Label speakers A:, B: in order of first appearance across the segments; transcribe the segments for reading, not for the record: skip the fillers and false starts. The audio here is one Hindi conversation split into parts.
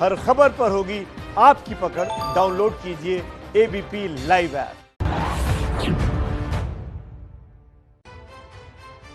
A: हर खबर पर होगी आपकी पकड़। डाउनलोड कीजिए एबीपी लाइव ऐप।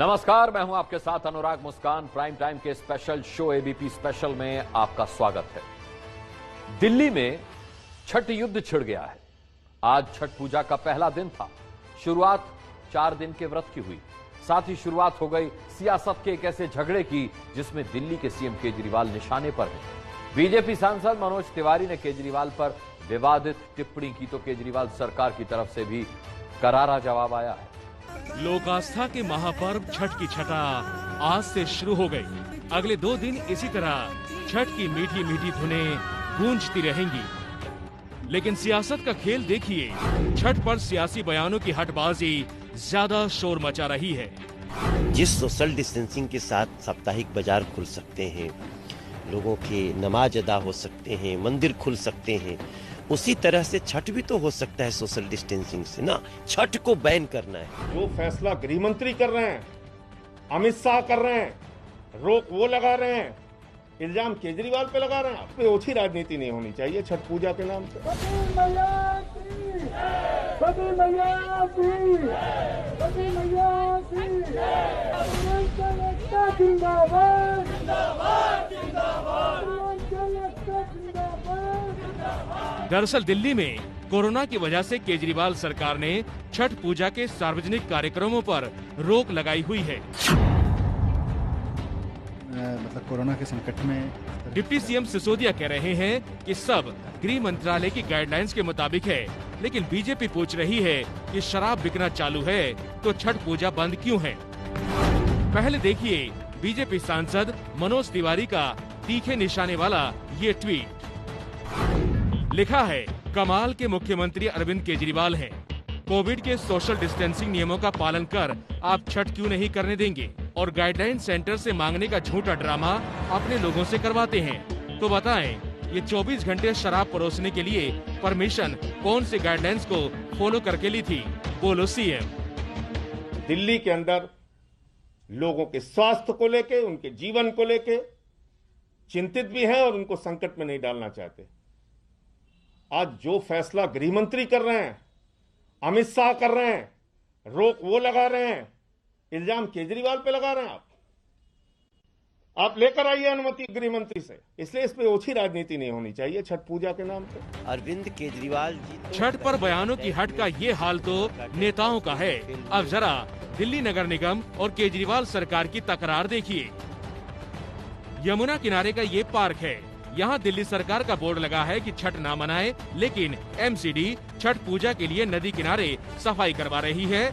B: नमस्कार, मैं हूं आपके साथ अनुराग मुस्कान। प्राइम टाइम के स्पेशल शो एबीपी स्पेशल में आपका स्वागत है। दिल्ली में छठ युद्ध छिड़ गया है। आज छठ पूजा का पहला दिन था। शुरुआत 4 दिन के व्रत की हुई। साथ ही शुरुआत हो गई सियासत के एक ऐसे झगड़े की जिसमें दिल्ली के सीएम केजरीवाल निशाने पर हैं। बीजेपी सांसद मनोज तिवारी ने केजरीवाल पर विवादित टिप्पणी की तो केजरीवाल सरकार की तरफ से भी करारा जवाब आया है।
C: लोक आस्था के महापर्व छठ की छठा आज से शुरू हो गई। अगले 2 दिन इसी तरह छठ की मीठी मीठी धुनें गूंजती रहेंगी। लेकिन सियासत का खेल देखिए, छठ पर सियासी बयानों की हटबाजी ज्यादा शोर मचा रही है।
D: जिस सोशल डिस्टेंसिंग के साथ साप्ताहिक बाजार खुल सकते हैं, लोगों के नमाज अदा हो सकते हैं, मंदिर खुल सकते हैं, उसी तरह से छठ भी तो हो सकता है सोशल डिस्टेंसिंग से ना। छठ को बैन करना है।
E: जो फैसला गृह मंत्री कर रहे हैं, अमित शाह कर रहे हैं, रोक वो लगा रहे हैं, इल्जाम केजरीवाल पे लगा रहे हैं। पे ओछी राजनीति नहीं होनी चाहिए छठ पूजा के नाम पे।
C: दरअसल दिल्ली में कोरोना की वजह से केजरीवाल सरकार ने छठ पूजा के सार्वजनिक कार्यक्रमों पर रोक लगाई हुई है।
F: मतलब कोरोना के संकट में
C: डिप्टी सीएम सिसोदिया कह रहे हैं कि सब गृह मंत्रालय की गाइडलाइंस के मुताबिक है, लेकिन बीजेपी पूछ रही है कि शराब बिकना चालू है तो छठ पूजा बंद क्यों है। पहले देखिए बीजेपी सांसद मनोज तिवारी का तीखे निशाने वाला ये ट्वीट। लिखा है, कमाल के मुख्यमंत्री अरविंद केजरीवाल हैं। कोविड के सोशल डिस्टेंसिंग नियमों का पालन कर आप छठ क्यों नहीं करने देंगे और गाइडलाइन सेंटर से मांगने का झूठा ड्रामा अपने लोगों से करवाते हैं। तो बताएं, ये 24 घंटे शराब परोसने के लिए परमिशन कौन से गाइडलाइंस को फॉलो करके ली थी? बोलो सीएम।
E: दिल्ली के अंदर लोगों के स्वास्थ्य को लेके, उनके जीवन को लेके चिंतित भी हैं और उनको संकट में नहीं डालना चाहते। आज जो फैसला गृह मंत्री कर रहे हैं, अमित शाह कर रहे हैं, रोक वो लगा रहे हैं, इल्जाम केजरीवाल पे लगा रहे हैं। आप लेकर आइए अनुमति गृह मंत्री से। इसलिए इस पे ओछी राजनीति नहीं होनी चाहिए छठ पूजा के नाम पे।
D: अरविंद केजरीवाल जी
C: छठ पर बयानों की हट का ये हाल तो नेताओं का है। अब जरा दिल्ली नगर निगम और केजरीवाल सरकार की तकरार देखिए। यमुना किनारे का ये पार्क है। यहाँ दिल्ली सरकार का बोर्ड लगा है कि छठ ना मनाए, लेकिन एमसीडी छठ पूजा के लिए नदी किनारे सफाई करवा रही है।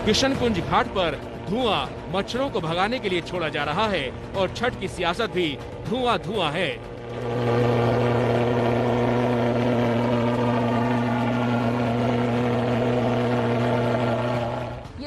C: किशनकुंज घाट पर धुआं मच्छरों को भगाने के लिए छोड़ा जा रहा है और छठ की सियासत भी धुआं धुआं है।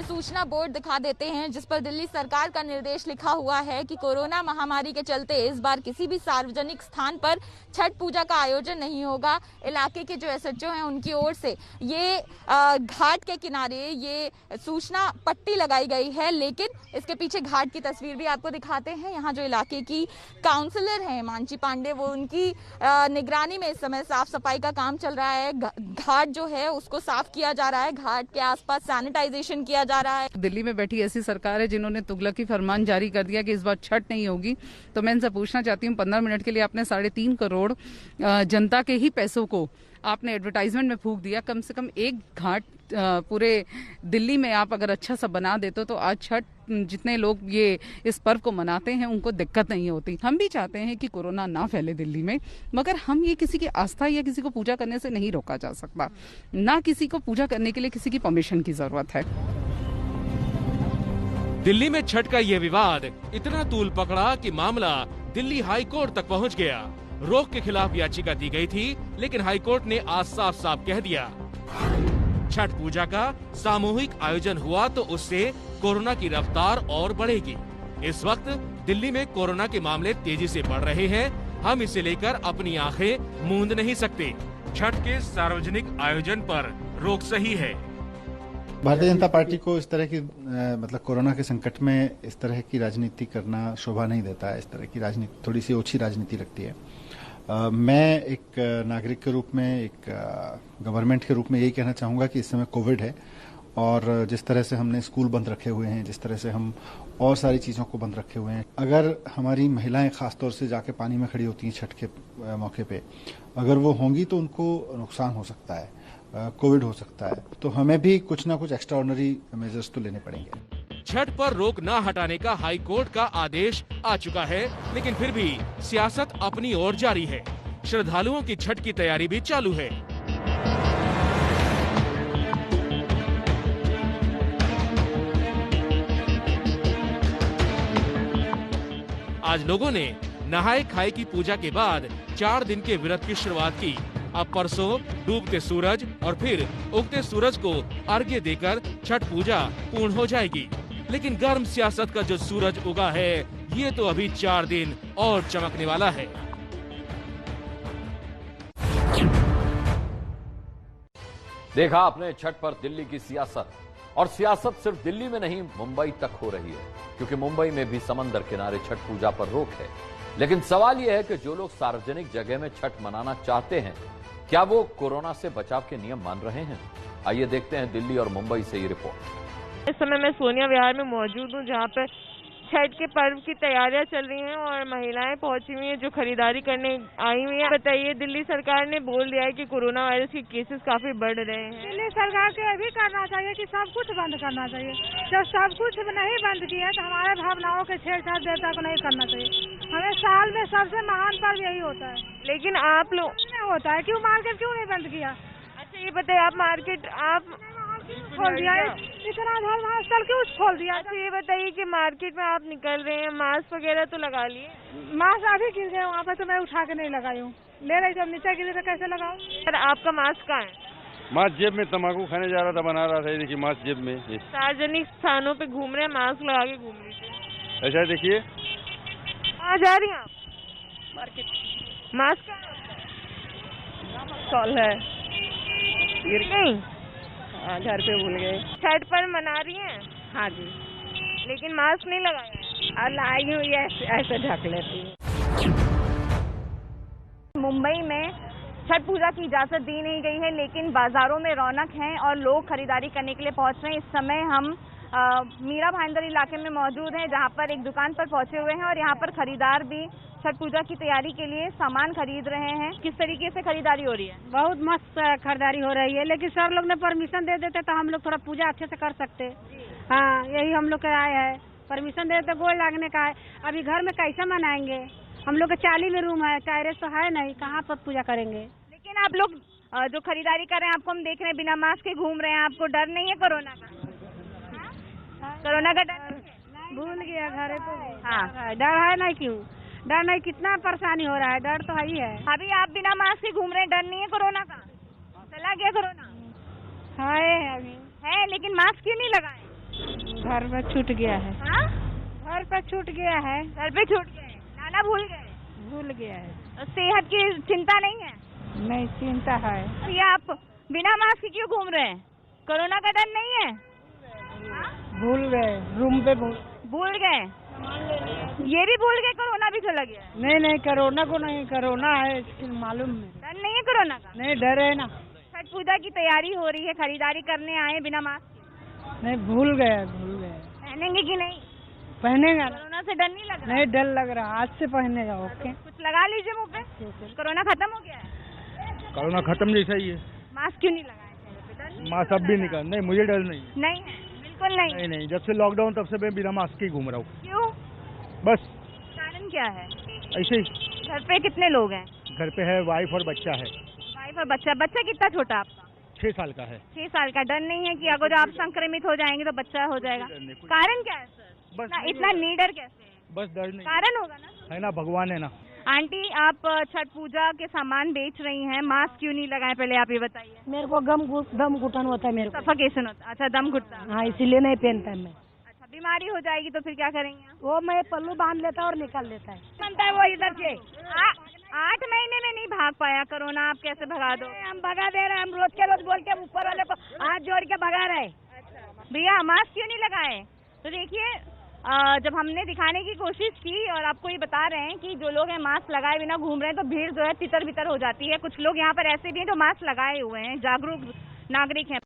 G: सूचना बोर्ड दिखा देते हैं जिस पर दिल्ली सरकार का निर्देश लिखा हुआ है कि कोरोना महामारी के चलते इस बार किसी भी सार्वजनिक स्थान पर छठ पूजा का आयोजन नहीं होगा। इलाके के जो एसएचओ हैं उनकी ओर से ये घाट के किनारे ये सूचना पट्टी लगाई गई है, लेकिन इसके पीछे घाट की तस्वीर भी आपको दिखाते हैं। यहाँ जो इलाके की काउंसलर हैं मानसी पांडे, वो उनकी निगरानी में इस समय साफ सफाई का काम चल रहा है। घाट जो है उसको साफ किया जा रहा है, घाट के आसपास सैनिटाइजेशन किया जा रहा है।
H: दिल्ली में बैठी ऐसी सरकार है जिन्होंने तुगलकी फरमान जारी कर दिया कि इस बार छठ नहीं होगी। तो मैं इनसे पूछना चाहती हूँ, 15 मिनट के लिए आपने 3.5 करोड़ जनता के ही पैसों को आपने एडवर्टाइजमेंट में फूंक दिया। कम से कम एक घाट पूरे दिल्ली में आप अगर अच्छा सा बना देते तो आज छठ जितने लोग ये इस पर्व को मनाते हैं उनको दिक्कत नहीं होती। हम भी चाहते हैं कि कोरोना ना फैले दिल्ली में, मगर हम ये किसी की आस्था या किसी को पूजा करने से नहीं रोका जा सकता। ना किसी को पूजा करने के लिए किसी की परमिशन की जरूरत है।
C: दिल्ली में छठ का ये विवाद इतना तूल पकड़ा कि मामला दिल्ली हाई कोर्ट तक पहुंच गया। रोक के खिलाफ याचिका दी गई थी, लेकिन हाई कोर्ट ने आज साफ साफ कह दिया छठ पूजा का सामूहिक आयोजन हुआ तो उससे कोरोना की रफ्तार और बढ़ेगी। इस वक्त दिल्ली में कोरोना के मामले तेजी से बढ़ रहे हैं, हम इसे लेकर अपनी आंखें मूंद नहीं सकते। छठ के सार्वजनिक आयोजन पर रोक सही है।
F: भारतीय जनता पार्टी को इस तरह की मतलब कोरोना के संकट में इस तरह की राजनीति करना शोभा नहीं देता है। इस तरह की राजनीति थोड़ी सी ओछी राजनीति लगती है। मैं एक नागरिक के रूप में, एक गवर्नमेंट के रूप में यही कहना चाहूंगा कि इस समय कोविड है और जिस तरह से हमने स्कूल बंद रखे हुए हैं, जिस तरह से हम और सारी चीज़ों को बंद रखे हुए हैं, अगर हमारी महिलाएं खासतौर से जाके पानी में खड़ी होती हैं छठ के मौके पे, अगर वो होंगी तो उनको नुकसान हो सकता है, कोविड हो सकता है। तो हमें भी कुछ ना कुछ एक्स्ट्राऑर्डिनरी मेजर्स तो लेने पड़ेंगे।
C: छठ पर रोक न हटाने का हाई कोर्ट का आदेश आ चुका है, लेकिन फिर भी सियासत अपनी ओर जारी है। श्रद्धालुओं की छठ की तैयारी भी चालू है। आज लोगों ने नहाए खाए की पूजा के बाद 4 दिन के व्रत की शुरुआत की। अब परसों डूबते सूरज और फिर उगते सूरज को अर्घ्य देकर छठ पूजा पूर्ण हो जाएगी। लेकिन गर्म सियासत का जो सूरज उगा है, ये तो अभी 4 दिन और चमकने वाला है।
B: देखा आपने छठ पर दिल्ली की सियासत, और सियासत सिर्फ दिल्ली में नहीं, मुंबई तक हो रही है, क्योंकि मुंबई में भी समंदर किनारे छठ पूजा पर रोक है। लेकिन सवाल यह है कि जो लोग सार्वजनिक जगह में छठ मनाना चाहते हैं, क्या वो कोरोना से बचाव के नियम मान रहे हैं? आइए देखते हैं दिल्ली और मुंबई से ये रिपोर्ट।
I: इस समय मैं सोनिया विहार में मौजूद हूँ, जहाँ पर छठ के पर्व की तैयारियां चल रही हैं और महिलाएं पहुंची हुई हैं जो खरीदारी करने आई हुई हैं। बताइए, दिल्ली सरकार ने बोल दिया है कि कोरोना वायरस के केसेस काफी बढ़ रहे हैं।
J: दिल्ली सरकार को भी करना चाहिए कि सब कुछ बंद करना चाहिए। जब सब कुछ नहीं बंद किया तो हमारे भावनाओं के छेड़छाड़ देवता को नहीं करना चाहिए। हमें साल में सबसे महान पर्व यही होता है।
I: लेकिन आप लोग
J: होता है क्यों मार्केट क्यों नहीं बंद किया?
I: अच्छा ये बताइए, आप मार्केट आप
J: खोल दिया, इतना धर्मस्थल क्यों खोल दिया?
I: अच्छा ये बताइए कि मार्केट में आप निकल रहे हैं, मास्क वगैरह तो लगा लिए?
J: मास्क अभी गिर गए वहाँ पे, तो मैं उठा के नहीं लगाई हूँ। ले रही जब नीचे गिरे तो कैसे लगाऊं?
I: सर आपका मास्क कहाँ है?
K: मास्क जेब में, तम्बाकू खाने जा रहा था, बना रहा था। देखिए मास्क जेब में।
I: सार्वजनिक स्थानों पे घूम रहे हैं, मास्क लगा के घूम लीजिए।
K: ऐसा देखिए।
I: कहाँ जा रही हैं आप? मार्केट। मास्क
J: स्टॉल है,
I: गिर नहीं?
J: घर पे भूल गए।
I: छठ पर मना रही हैं?
J: हाँ जी,
I: लेकिन मास्क नहीं लगाया।
J: और लाई हूँ ऐसे ढक लेती हूँ।
G: मुंबई में छठ पूजा की इजाजत दी नहीं गई है, लेकिन बाजारों में रौनक है और लोग खरीदारी करने के लिए पहुंच रहे हैं। इस समय हम मीरा भाईंदर इलाके में मौजूद हैं, जहां पर एक दुकान पर पहुंचे हुए हैं और यहां पर खरीदार भी छठ पूजा की तैयारी के लिए सामान खरीद रहे हैं। किस तरीके से खरीदारी हो रही है?
J: बहुत मस्त खरीदारी हो रही है, लेकिन सर लोग ने परमिशन दे देते तो हम लोग थोड़ा पूजा अच्छे से कर सकते। हाँ, यही हम लोग के आए हैं, परमिशन दे देते, गोल लागने का है। अभी घर में कैसे मनाएंगे? हम लोग के 40 में रूम है, कैरेज तो है नहीं, कहाँ पर पूजा करेंगे?
G: लेकिन आप लोग जो खरीदारी कर रहे हैं, आपको हम देख रहे हैं बिना मास्क के घूम रहे हैं, आपको डर नहीं है कोरोना का? कोरोना का डर?
J: भूल गया घर पे।
G: हाँ,
J: डर है नहीं, क्यों डर नहीं? कितना परेशानी हो रहा है, डर तो है ही है।
G: अभी आप बिना मास्क के घूम रहे हैं, डर नहीं है कोरोना का? चला गया कोरोना?
J: है अभी
G: है, लेकिन मास्क क्यों नहीं लगाए?
J: घर पे छूट गया है।
G: हाँ,
J: घर पे छूट गया है।
G: घर पे छूट गए, लाना भूल गए?
J: भूल गया है।
G: सेहत की चिंता नहीं है?
J: नहीं, चिंता है।
G: ये आप बिना मास्क के क्यों घूम रहे हैं? कोरोना का डर नहीं है?
J: भूल गए, रूम पे
G: भूल गए? ये भी भूल गए कोरोना भी चला गया?
J: नहीं, कोरोना को नहीं, कोरोना है मालूम है।
G: डर नहीं है कोरोना का?
J: नहीं, डर है ना।
G: छठ पूजा की तैयारी हो रही है, खरीदारी करने आए बिना मास्क?
J: नहीं, भूल गए।
G: पहनेंगे कि नहीं?
J: पहनेगा।
G: कोरोना से डर नहीं लग रहा?
J: नहीं, डर लग रहा, आज से पहनेगा। ओके,
G: कुछ लगा लीजिए मुँह पे। कोरोना खत्म हो गया है?
K: कोरोना खत्म जैसा ही है।
G: मास्क क्यों नहीं लगाए?
K: मास्क अब भी निकाल। नहीं, मुझे डर नहीं।
G: नहीं है, बिल्कुल नहीं।
K: नहीं, जब से लॉकडाउन तब से मैं बिना मास्क के घूम रहा हूँ।
G: क्यों?
K: बस
G: कारण क्या है?
K: ऐसे ही।
G: घर पे कितने लोग हैं?
K: घर पे है वाइफ और बच्चा है।
G: वाइफ और बच्चा? बच्चा कितना छोटा आपका?
K: 6 साल का है।
G: 6 साल का? डर नहीं है कि अगर आप संक्रमित हो जाएंगे तो बच्चा हो जाएगा? कारण क्या है सर?
K: बस
G: इतना निडर कैसे है?
K: बस डर नहीं।
G: कारण होगा ना?
K: है ना, भगवान है ना।
G: आंटी, आप छठ पूजा के सामान बेच रही हैं, मास्क क्यों नहीं लगाए? पहले आप ये बताइए।
J: मेरे को दम घुटन होता है, मेरे को
G: सफोकेशन होता है? अच्छा, दम घुटता है।
J: हाँ, इसीलिए नहीं पहनता मैं।
G: अच्छा,
I: बीमारी हो जाएगी तो फिर क्या करेंगे?
J: वो मैं पल्लू बांध लेता और निकल लेता है,
I: बनता है वो इधर से 8 महीने में नहीं भाग पाया कोरोना, आप कैसे भगा दो?
J: हम भगा दे रहे हैं, हम रोज के रोज बोल के ऊपर वाले को हाथ जोड़ के भगा रहे।
I: भैया मास्क क्यों नहीं लगाए? तो देखिए जब हमने दिखाने की कोशिश की और आपको ये बता रहे हैं कि जो लोग हैं मास्क लगाए बिना घूम रहे हैं, तो भीड़ जो है तितर बितर हो जाती है। कुछ लोग यहाँ पर ऐसे भी हैं जो मास्क लगाए हुए हैं, जागरूक नागरिक हैं।